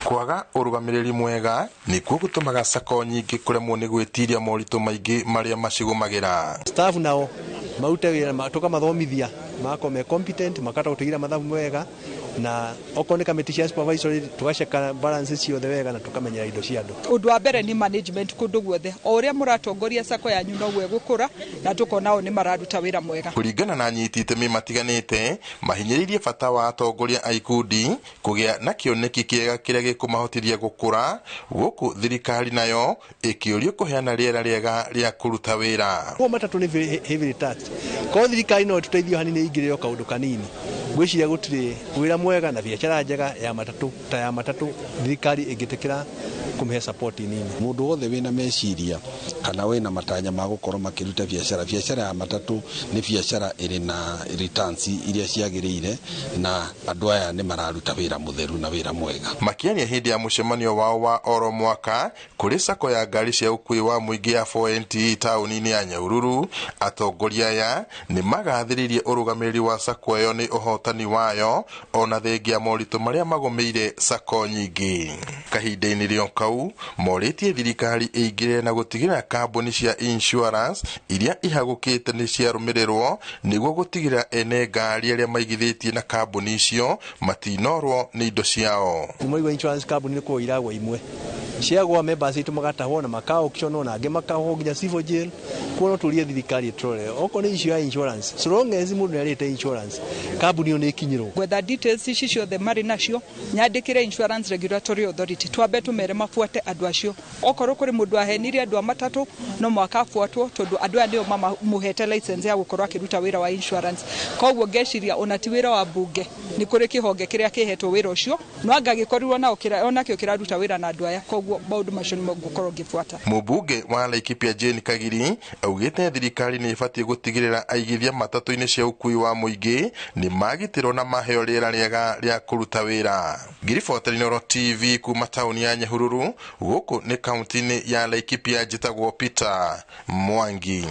Kwaga urugamiriri mwega nikuo gutumaga sacco nyingi kuremwo ni gwitiria moritu maingi maria macigomagira. Staff nao maute wira tukamathomithia makome competent makata gutigira mathabu mwega na oko ni committee cia supervisory tugaceka balance ciothe wega na tukamenyera indo cia andu. Undu wa mbere ni management kundu guothe o uria muratongoria sacco yanyu no gwe gukura na tukona o ni mararuta wira mwega. Kuringana na anyiti itemi matiganite mahinyiririe bata wa atongoria a ikundi kugia na kioneki kiega kiria gikumahotithia gukura guku thirikari nayo ikiurio kuheana riera riega ria kuruta wira. Kwa matatu ni heavily taxed. Kwa thirikari no tuteithio hanini ingiriro kaundu kanini. Gwiciria gutire wira mwega na biashara njega ya matatu ta ya matatu thirikari ingitikira kumhe support nini. Mundu wothe wina meciria kana wina matanya ma gukorwo makiruta biashara ya matatu ni biashara iri na returns iria ciagirire na andu aya ni mararuta wira mutheru na wira mwega. Makiania hindi ya mucemanio wao wa oro mwaka kuri sacco ya ngari cia ukui wa muingi ya 4NT tauni-ini ya Nyahururu, atongoria aya ni magathiririe urugamiriri wa sacco yo ni uhotani wayo ona thengia moritu maria magomeire sacco nyingi. Kahinda-ini rio kau moritie thirikari ingire na gutigirira kambuni cia insurance iria ihagukite ni cia rumirirwo niguo gutigirira ene ngari aria maigithitie na kambuni icio matinorwo ni indo ciao. Kumaiwa insurance company ni ko iragwa imwe ciagwa members itu magatahwo na makao kishono na ange makao nginya civil jail kuona tulie thirikari trole oko ni issue ya insurance so long as mundu yarete insurance company ni ikinyirwo whether details ici ciothe mari nacio nyandikire insurance regulatory authority twabe tumere mafuate andu acio okorwo kuri mundu ahenirie andu matatu no mwaka afuatwo tondu andu aya nio muhete license ya gukorwo akiruta wira wa insurance koguo ngeciria ona ti wira wa bunge ni kuri kihonge kiria kihetwo wira ucio no angagikorwo na ona kio kiraruta wira na andu aya baudu macio nĩmegũkorwo ngĩbuata. Mũmbunge wa Laikipia Jane Kagiri augĩte thirikari nĩ ĩbatiĩ gũtigĩrĩra aigithia matatu-inĩ cia ũkui wa mũingĩ nĩ magitĩrwo na maheo rĩera rĩega rĩa kũruta wĩra. Ngiriboteri Noro TV kuma taũni ya Nyahururu gũkũ nĩ kaunti-inĩ ya Laikipia njĩtagwo Peter Mwangi.